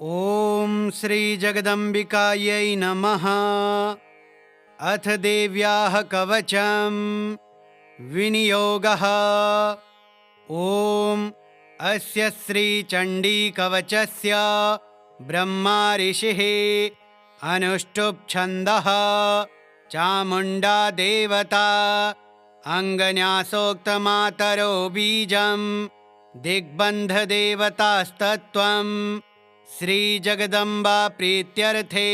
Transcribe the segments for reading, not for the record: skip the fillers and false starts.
ॐ श्री जगदम्बिकायै नमः। अथ देव्याः कवचं विनियोगः। ॐ अस्य श्रीचण्डीकवचस्य ब्रह्मा ऋषिः अनुष्टुप् छन्दः चामुण्डा देवता अङ्गन्यासोक्तमातरो बीजं दिग्बन्धदेवतास्तत्त्वं श्रीजगदम्बा प्रीत्यर्थे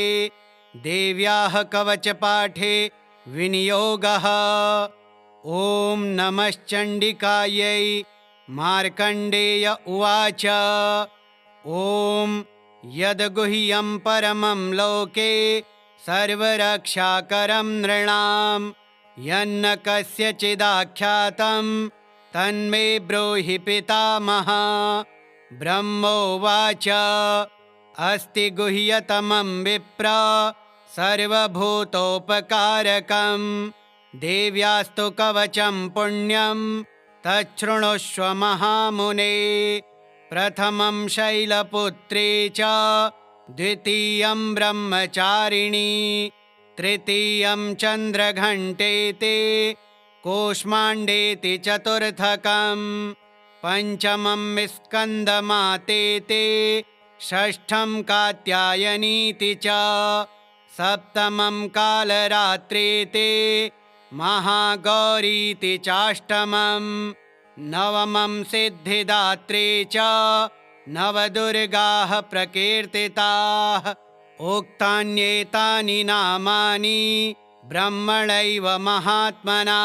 देव्याः कवचपाठे विनियोगः। ॐ नमश्चण्डिकायै। मार्कण्डेय उवाच। ॐ यद्गुह्यं परमं लोके सर्वरक्षाकरं नृणां यन्न कस्यचिदाख्यातं तन्मे ब्रूहि पितामह। ब्रह्मोवाच। अस्ति गुह्यतमं विप्र सर्वभूतोपकारकं देव्यास्तु कवचं पुण्यं तच्छृणुष्व महामुने। प्रथमं शैलपुत्री च द्वितीयं ब्रह्मचारिणी तृतीयं चन्द्रघण्टेति कूष्माण्डेति चतुर्थकं पञ्चमं स्कन्दमातेति षष्ठं कात्यायनीति च सप्तमं कालरात्रीति महागौरीति चाष्टमं नवमं सिद्धिदात्री च नवदुर्गाः प्रकीर्तिताः। उक्तान्येतानि नामानि ब्रह्मणैव महात्मना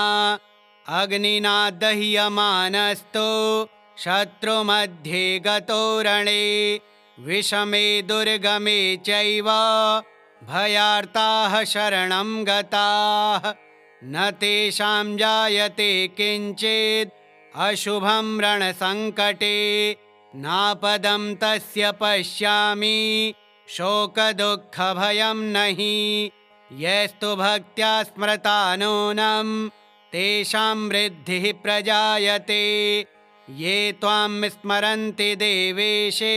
अग्निना दह्यमानस्तु शत्रुमध्ये गतो रणे विषमे दुर्गमे चैव भयार्ताः शरणं गताः न तेषां जायते किञ्चित् अशुभं रणसङ्कटे नापदं तस्य पश्यामि शोकदुःखभयं नहि यस्तु भक्त्या स्मृता नूनं तेषां वृद्धिः प्रजायते। ये त्वां स्मरन्ति देवेशे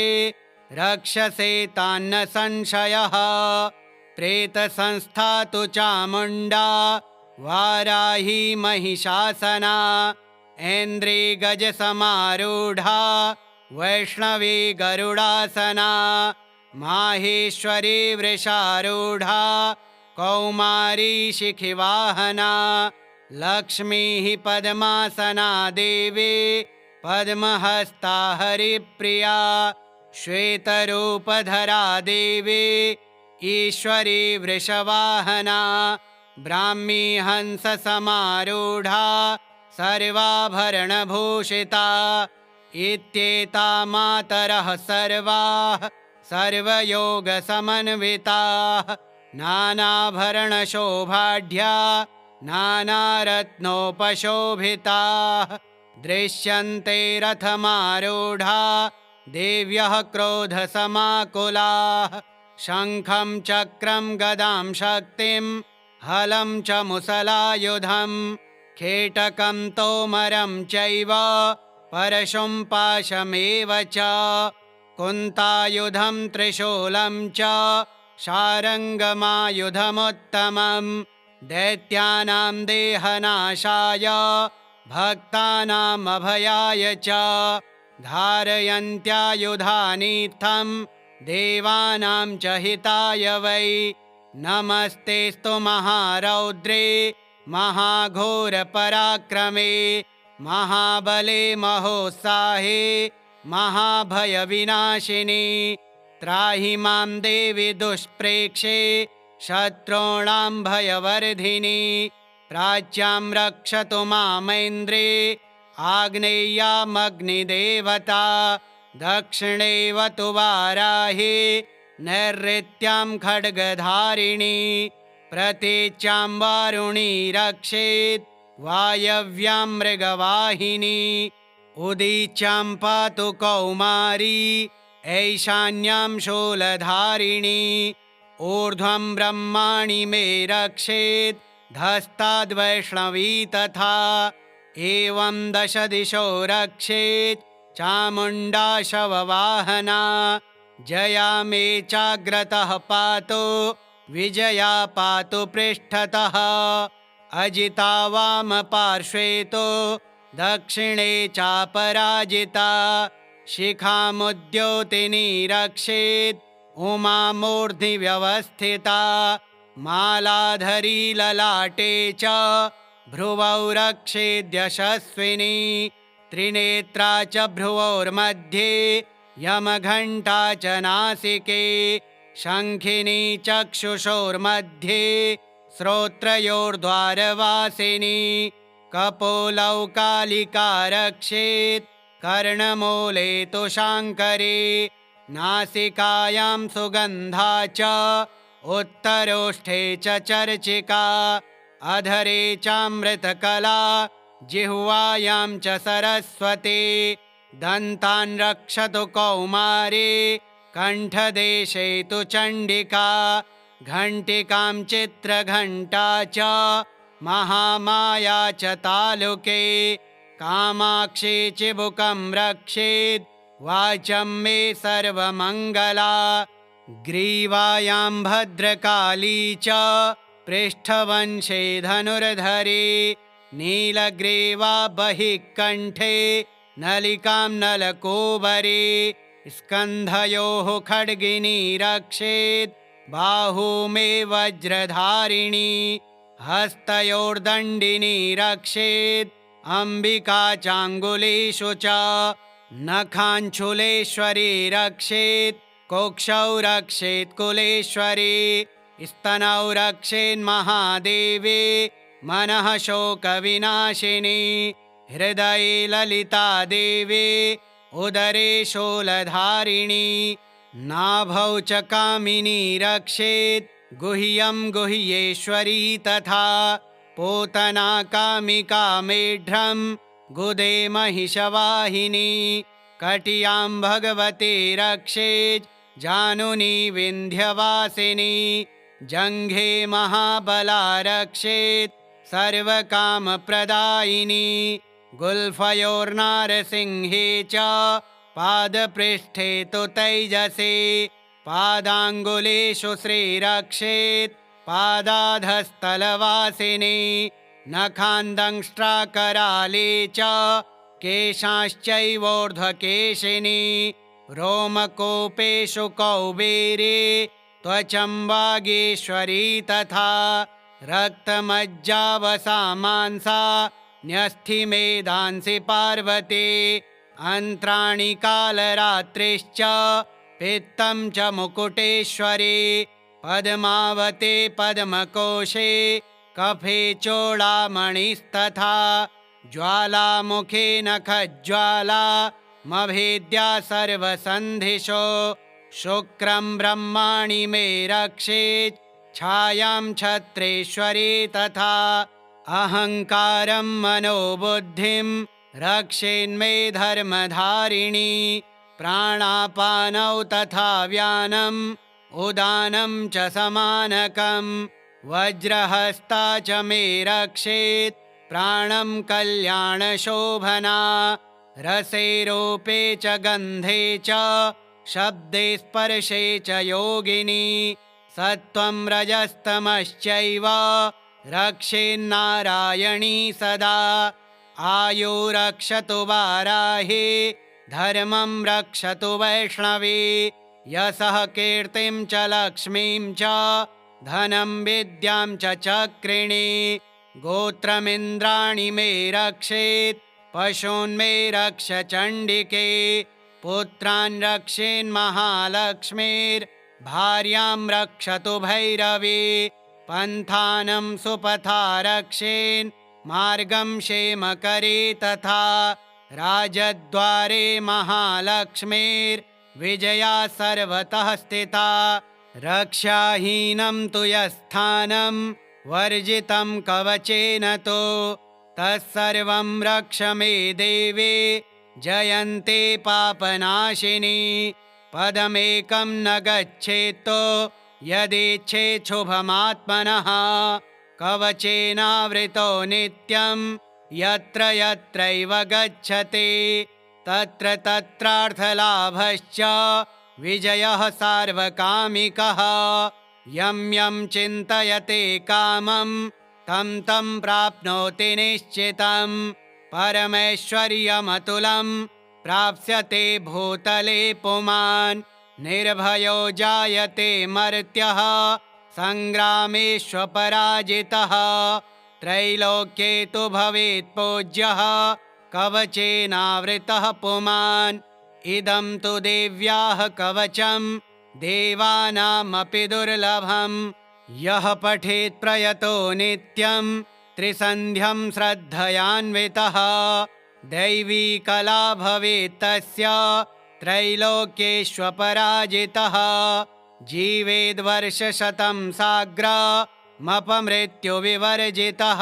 रक्षसे तान्न संशयः। प्रेतसंस्था तु चामुण्डा वाराही महिषासना ऐन्द्री गजसमारूढा वैष्णवी गरुडासना माहेश्वरी वृषारूढा कौमारी शिखिवाहना लक्ष्मीः पद्मासना देवी पद्महस्ता हरिप्रिया श्वेतरूपधरा देवी ईश्वरी वृषवाहना ब्राह्मी हंससमारूढा सर्वाभरणभूषिता इत्येता मातरः सर्वाः सर्वयोगसमन्विताः नानाभरणशोभाढ्या नानारत्नोपशोभिताः दृश्यन्ते रथमारूढा देव्यः क्रोधसमाकुलाः शङ्खं चक्रं गदां शक्तिं हलं च मुसलायुधं खेटकं तोमरं चैव परशुं पाशमेव च कुन्तायुधं त्रिशूलं च शारङ्गमायुधमुत्तमं दैत्यानां देहनाशाय भक्तानामभयाय च धारयन्त्यायुधानीत्थं देवानां च हिताय वै। नमस्तेस्तु महारौद्रे महाघोरपराक्रमे महाबले महोत्साहे महाभयविनाशिनी त्राहि मां देवि दुष्प्रेक्षे शत्रूणां भयवर्धिनी प्राच्यां रक्षतु मामैन्द्रे आग्नेय्यामग्निदेवता दक्षिणेवतु वाराहि नैऋत्यां खड्गधारिणी प्रतीच्यां वारुणी रक्षेत् वायव्यां मृगवाहिनी उदीच्यां पातु कौमारी ऐशान्यां शूलधारिणी ऊर्ध्वं ब्रह्माणि मे रक्षेत् धस्ताद्वैष्णवी तथा एवं दश दिशो रक्षेत् चामुण्डा शववाहना जया मे चाग्रतः पातु विजया पातु पृष्ठतः अजिता वामपार्श्वे तु दक्षिणे चापराजिता शिखामुद्योतिनी रक्षेत् उमा मूर्ध्नि व्यवस्थिता मालाधरी ललाटे च भ्रुवौ रक्षेद्यशस्विनी त्रिनेत्रा च भ्रुवोर्मध्ये यमघण्टा च नासिके शङ्खिनी चक्षुषोर्मध्ये श्रोत्रयोर्द्वारवासिनी कपोलौ कालिका रक्षेत् कर्णमूले तु शाङ्करी नासिकायां सुगन्धा च उत्तरोष्ठे च चर्चिका अधरे चामृतकला जिह्वायां च सरस्वती दन्तान् रक्षतु कौमारी कण्ठदेशे तु चण्डिका घण्टिकां चित्रघण्टा च महामाया च तालुके कामाक्षी चिबुकं रक्षेत् वाचं मे सर्वमङ्गला ग्रीवायां भद्रकाली च पृष्ठवंशे धनुर्धरी नीलग्रीवा बहिः कण्ठे नलिकां नलकूबरी स्कन्धयोः खड्गिनी रक्षेत् बाहू मे वज्रधारिणी हस्तयोर्दण्डिनी रक्षेत् अम्बिका चाङ्गुलीषु च नखाञ्चुलेश्वरी रक्षेत् कोक्षौ रक्षेत् कुलेश्वरी स्तनौ रक्षेन्महादेवी मनः शोकविनाशिनी हृदये ललिता देवी उदरे शूलधारिणी नाभौ च कामिनी रक्षेत् गुह्यं गुह्येश्वरी तथा पूतना कामिका मेढ्रं गुदे महिषवाहिनी कटियां भगवती रक्षेत् जानुनी विन्ध्यवासिनी जङ्घे महाबला रक्षेत् सर्वकामप्रदायिनी गुल्फयोर्नारसिंहे च पादपृष्ठे तु तैजसे पादाङ्गुलेषु श्रीरक्षेत् पादाधस्तलवासिनी नखान्दंष्ट्राकराले च केशाश्चैवोर्ध्वकेशिनी रोमकूपेषु कौबेरे त्वचम्बागेश्वरी तथा रक्तमज्जावसामांसा न्यस्थिमेधांसि पार्वती अन्त्राणि कालरात्रिश्च पित्तं च मुकुटेश्वरी पद्मावते पद्मकोशे कफे चूडामणिस्तथा ज्वालामुखे नखज्वाला मभेद्या सर्वसन्धिषो शुक्रं ब्रह्माणि मे रक्षेत् छायां छत्रेश्वरी तथा अहङ्कारं मनोबुद्धिं रक्षेन्मे धर्मधारिणी प्राणापानौ तथा व्यानम् उदानं च समानकं वज्रहस्ता च मे रक्षेत् प्राणं कल्याणशोभना रसे रूपे च गन्धे च शब्दे स्पर्शे च योगिनी सत्त्वं रजस्तमश्चैव रक्षेन्नारायणी सदा आयु रक्षतु वाराही धर्मं रक्षतु वैष्णवी यशः कीर्तिं च लक्ष्मीं च धनं विद्यां च चक्रिणी गोत्रमिन्द्राणि मे रक्षेत् पशून् मे रक्ष चण्डिके पुत्रान् रक्षेन्महालक्ष्मीर्भार्यां रक्षतु भैरवी पन्थानं सुपथा रक्षेन् मार्गं क्षेमकरी तथा राजद्वारे महालक्ष्मीर्विजया सर्वतः स्थिता रक्षाहीनं तु यस्थानं वर्जितं कवचेन तु तत्सर्वं रक्ष मे देवी जयन्ते पापनाशिनी पदमेकं न गच्छेत्तो यदेच्छेच्छुभमात्मनः कवचेनावृतो नित्यं यत्र यत्रैव गच्छति तत्र तत्रार्थलाभश्च विजयः सार्वकामिकः यं यं चिन्तयते कामं तं तं प्राप्नोति निश्चितं परमैश्वर्यमतुलं प्राप्स्यते भूतले पुमान् निर्भयो जायते मर्त्यः संग्रामेष्वपराजितः त्रैलोक्ये तु भवेत् पूज्यः कवचेनावृतः पुमान् इदं तु देव्याः कवचं देवानामपि दुर्लभं यः पठेत् प्रयतो नित्यं त्रिसन्ध्यं श्रद्धयान्वितः दैवी कला भवेत् तस्य त्रैलोक्येष्वपराजितः जीवेद्वर्षशतं साग्रमपमृत्युविवर्जितः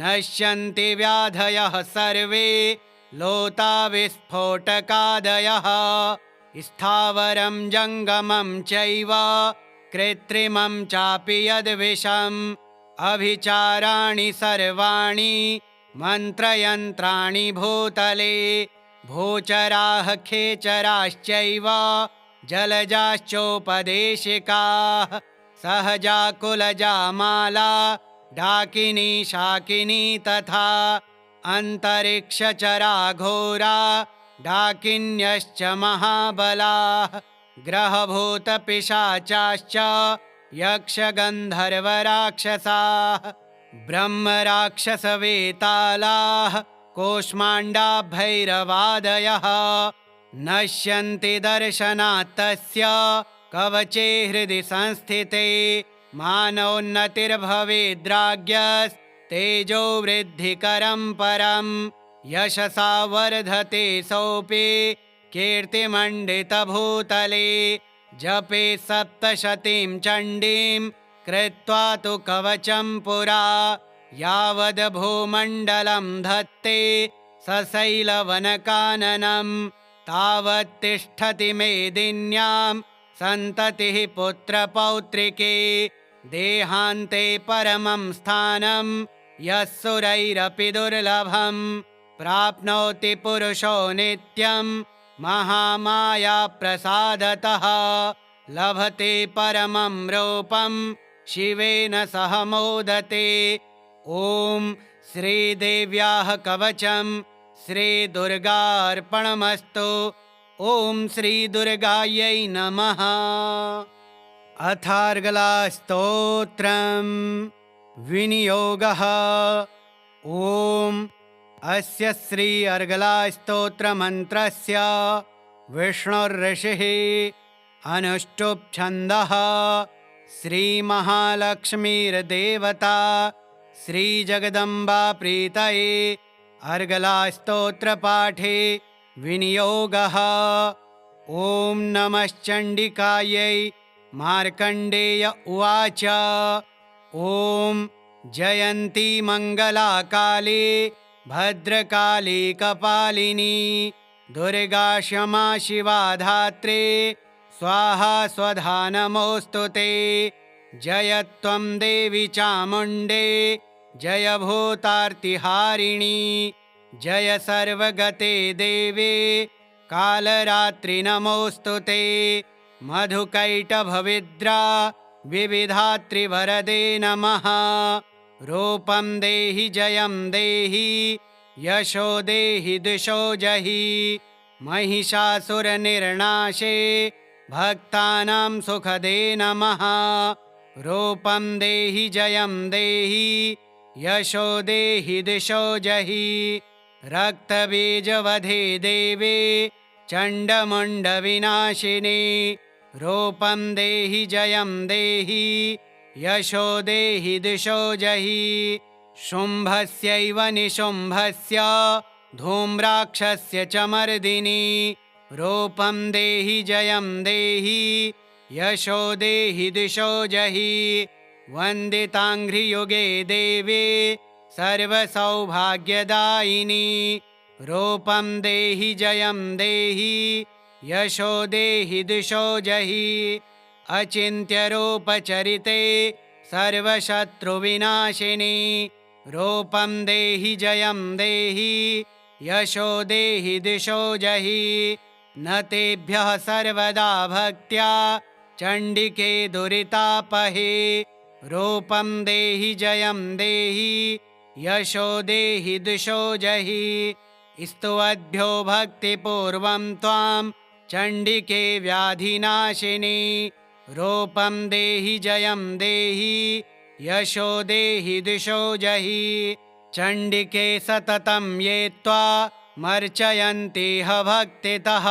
नश्यन्ति व्याधयः सर्वे लोताविस्फोटकादयः स्थावरं जङ्गमं चैव कृत्रिमं चापि यद्विषम् अभिचाराणि सर्वाणि मन्त्रयन्त्राणि भूतले भूचराः खेचराश्चैव जलजाश्चोपदेशिकाः सहजा कुलजा माला डाकिनी शाकिनी तथा अन्तरिक्षचरा घोरा डाकिन्यश्च महाबलाः ग्रहभूतपिशाचाश्च यक्षगन्धर्वराक्षसाः ब्रह्मराक्षसवेतालाः कूष्माण्डाभैरवादयः नश्यन्ति दर्शनात् तस्य कवचे हृदि संस्थिते मानोन्नतिर्भवेद्राज्ञस्तेजो वृद्धिकरं परं यशसा वर्धते सोऽपि कीर्तिमण्डितभूतले जपे सप्तशतीं चण्डीं कृत्वा तु कवचं पुरा यावद् भूमण्डलं धत्ते सशैलवनकाननं तावत् तिष्ठति मेदिन्यां सन्ततिः पुत्रपौत्रिके देहान्ते परमं स्थानं यः सुरैरपि दुर्लभं प्राप्नोति पुरुषो नित्यं महामायाप्रसादतः लभते परमं रूपं शिवेन सह मोदते। ॐ श्रीदेव्याः कवचं श्रीदुर्गार्पणमस्तु। ॐ श्रीदुर्गायै नमः। अथार्गलास्तोत्रं विनियोगः। ॐ अस्य श्री अर्गलास्तोत्रमन्त्रस्य विष्णुर्ऋषिः अनुष्टुप् छन्दः श्रीमहालक्ष्मीर्देवता श्रीजगदम्बा प्रीतये अर्गलास्तोत्रपाठे विनियोगः। ॐ नमश्चण्डिकायै। मार्कण्डेय उवाच ॐ जयन्ती मङ्गलाकाली भद्रकाली कपालिनी दुर्गा क्षमा शिवा धात्री स्वाहा स्वधा नमोऽस्तु ते। जय त्वं देवी चामुण्डे जय भूतार्तिहारिणी जय सर्वगते देवे कालरात्रि नमोऽस्तु ते। मधुकैटभविद्रा विविधात्रिवरदे नमः। रूपं देहि जयं देहि यशो देहि दिशो जहि महिषासुरनिर्नाशे भक्तानां सुखदे नमः। रूपं देहि जयं देहि यशो देहि दिशो जहि रक्तबीजवधे देवे चण्डमुण्डविनाशिनी रूपं देहि जयं देहि यशो देहि दिशो जहि शुम्भस्यैव निशुम्भस्य धूम्राक्षस्य च मर्दिनी रूपं देहि जयं देहि यशो देहि दिशो जहि वन्दिताङ्घ्रियुगे देवे सर्वसौभाग्यदायिनी रूपं देहि जयं देहि यशो देहि दिशो जहि अचिन्त्यरूपचरिते सर्वशत्रुविनाशिनी रूपं देहि जयं देहि यशो देहि दिशो जहि न तेभ्यः सर्वदा भक्त्या चण्डिके दुरितापहे। रूपं देहि जयं देहि यशो देहि दिशो जहि। स्तुवद्भ्यो भक्तिपूर्वं त्वां चण्डिके व्याधिनाशिनी। रूपं देहि जयं देहि यशो देहि दिशो जहि। चण्डिके सततं ये त्वामर्चयन्तीह भक्तितः।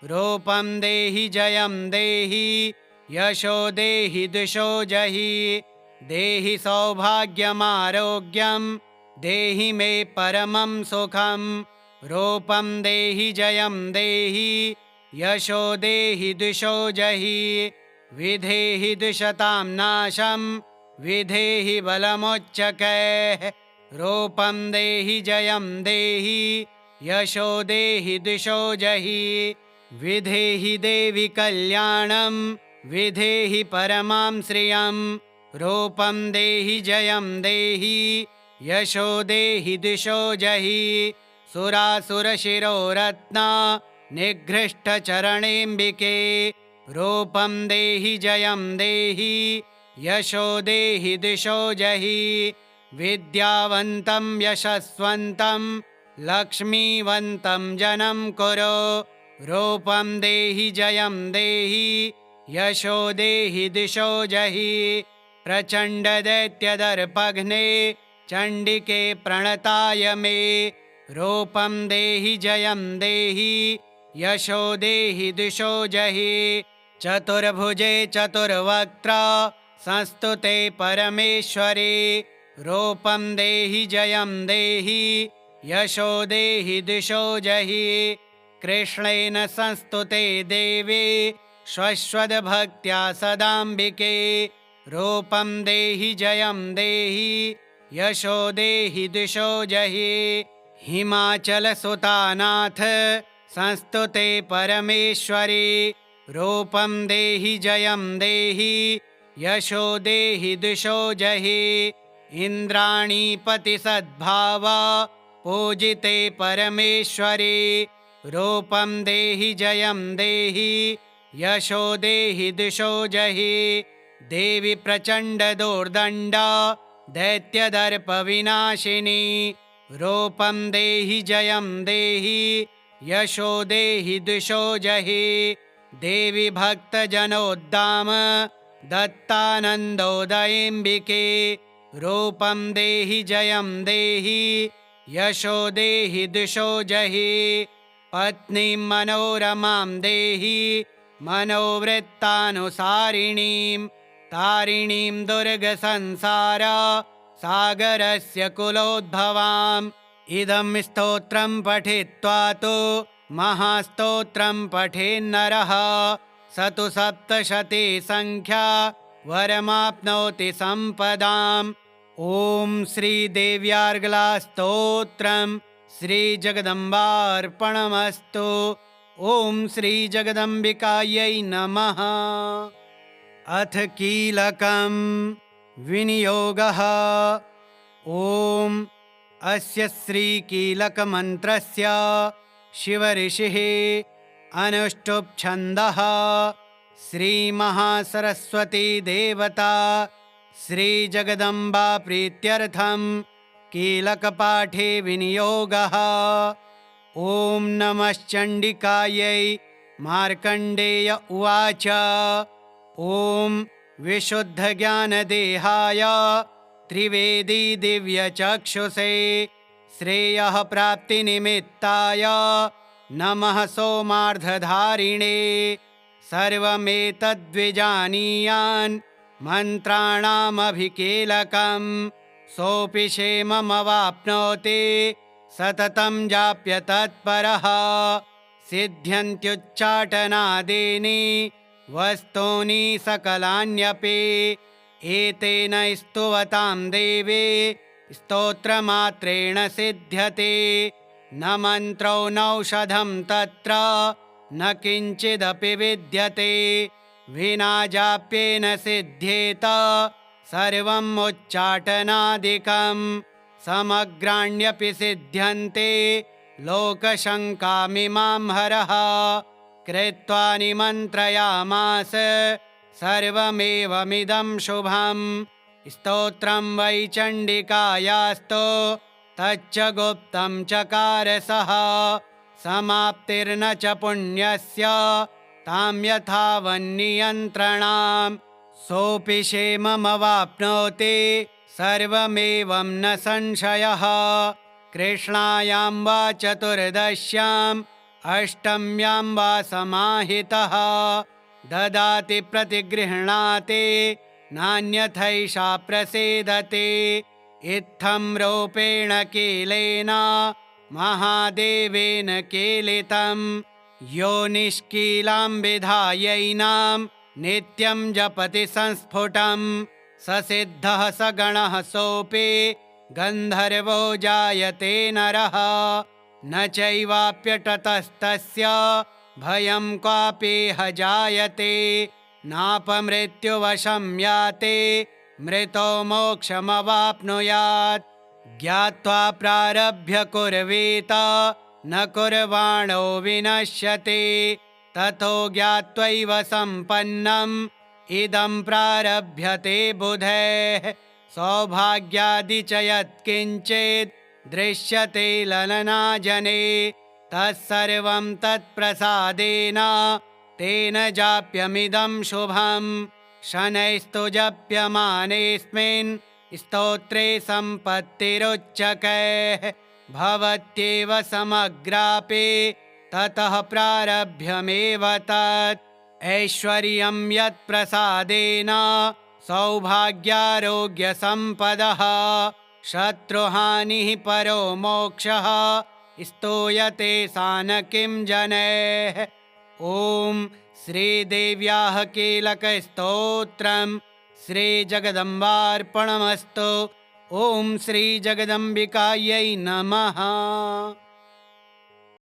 रूपं देहि जयं देहि यशो देहि दिशो जहि। देहि सौभाग्यमारोग्यं देहि मे परमं सुखं। रूपं देहि जयं देहि यशो देहि दिशो जहि। विधेहि द्विषतां नाशं विधेहि बलमुच्चकैः। रूपं देहि जयं देहि यशो देहि दिशो जहि। विधेहि देवि कल्याणं विधेहि परमां श्रियं। रूपं देहि जयं देहि यशो देहि दिशो जहि। सुरासुरशिरोरत्ना निघ्रिष्टचरणेऽम्बिके। रूपं देहि जयं देहि यशो देहि दिशो जहि। विद्यावन्तं यशस्वन्तं लक्ष्मीवन्तं जनं कुरु। रूपं देहि जयं देहि यशो देहि दिशो जहि। प्रचण्डदैत्यदर्पघ्ने चण्डिके प्रणताय मे। रूपं देहि जयं देहि यशो देहि दिशो जहि। चतुर्भुजे चतुर्वक्त्रा संस्तुते परमेश्वरे। रूपं देहि जयं देहि यशो देहि दिशो जहि। कृष्णेन संस्तुते देवे श्वश्वद्भक्त्या सदाम्बिके। रूपं देहि जयं देहि यशो देहि दिशो जहि। हिमाचलसुतानाथ संस्तुते परमेश्वरे। रूपं देहि जयं देहि यशो देहि दिशो जहि। इन्द्राणीपतिसद्भावा पूजिते परमेश्वरे। रूपं देहि जयं देहि यशो देहि दिशो जहि। देवि प्रचण्डदुर्दण्डा दैत्यदर्पविनाशिनी। रूपं देहि जयं देहि यशो देहि दिशो जहि। देवि भक्तजनोद्दाम दत्तानन्दोदयेऽम्बिके। रूपं देहि जयं देहि यशो देहि दिशो जहि। पत्नीं मनोरमां देहि मनोवृत्तानुसारिणीं। तारिणीं दुर्गसंसार सागरस्य कुलोद्भवाम्। इदं स्तोत्रं पठित्वा तु महास्तोत्रं पठेन्नरः स तु सप्तशती संख्या वरमाप्नोति सम्पदाम्। ॐ श्रीदेव्यार्गलास्तोत्रं श्रीजगदम्बार्पणमस्तु। ॐ श्रीजगदम्बिकायै नमः। अथ कीलकं विनियोगः। ॐ अस्य श्रीकीलकमन्त्रस्य शिवऋषिः अनुष्टुप् छन्दः। श्रीमहासरस्वती देवता श्रीजगदम्बा प्रीत्यर्थं कीलकपाठे विनियोगः। ॐ नमश्चण्डिकायै। मार्कण्डेय उवाच। ॐ विशुद्धज्ञानदेहाय त्रिवेदी दिव्यचक्षुषे श्रेयः प्राप्तिनिमित्ताय नमः सोमार्धधारिणे। सर्वमेतद्विजानीयान् मन्त्राणामभिकीलकं सोऽपि क्षेममवाप्नोति सततं जाप्य तत्परः। सिद्ध्यन्त्युच्चाटनादीनि वस्तूनि सकलान्यपि एतेन स्तुवतां देवे स्तोत्रमात्रेण सिद्ध्यते। न मन्त्रो नौषधं तत्र न किञ्चिदपि विद्यते विना जाप्येन सिद्ध्येत सर्वम् उच्चाटनादिकं। समग्राण्यपि सिद्ध्यन्ते लोकशङ्कामिमां हरः कृत्वा निमन्त्रयामास सर्वमेवमिदं शुभं स्तोत्रं वै चण्डिकायास्तु तच्च गुप्तं चकार सः समाप्तिर्न च पुण्यस्य तां यथावन्नियन्त्रणाम् सोऽपि क्षेममवाप्नोति सर्वमेवं न संशयः कृष्णायां वा चतुर्दश्याम् अष्टम्यां वा समाहितः ददाति प्रतिगृह्णाति नान्यथैषा प्रसीदति इत्थं रूपेण कीलेन महादेवेन कीलितं यो निष्कीलां विधायैनां नित्यं जपति संस्फुटं स सिद्धः स गणः सोऽपि गन्धर्वो जायते नरः न चैवाप्यटतस्तस्य भयं क्वापीह जायते नापमृत्युवशं याते मृतो मोक्षमवाप्नुयात् ज्ञात्वा प्रारभ्य कुर्वीत न कुर्वाणो विनश्यति ततो ज्ञात्वैव सम्पन्नम् इदं प्रारभ्यते बुधैः सौभाग्यादि च यत्किञ्चित् दृश्यते ललनाजने तत्सर्वं तत्प्रसादेन तेन जाप्यमिदं शुभं शनैस्तु जप्यमानेऽस्मिन् स्तोत्रे सम्पत्तिरुच्यकैः भवत्येव समग्रापि ततः प्रारभ्यमेव तत् ऐश्वर्यं यत्प्रसादेन सौभाग्यारोग्यसम्पदः शत्रुहानिः परो मोक्षः स्तूयते सा न किं जनैः ॐ श्रीदेव्याः कीलकस्तोत्रं श्रीजगदम्बार्पणमस्तु। ॐ श्रीजगदम्बिकायै नमः।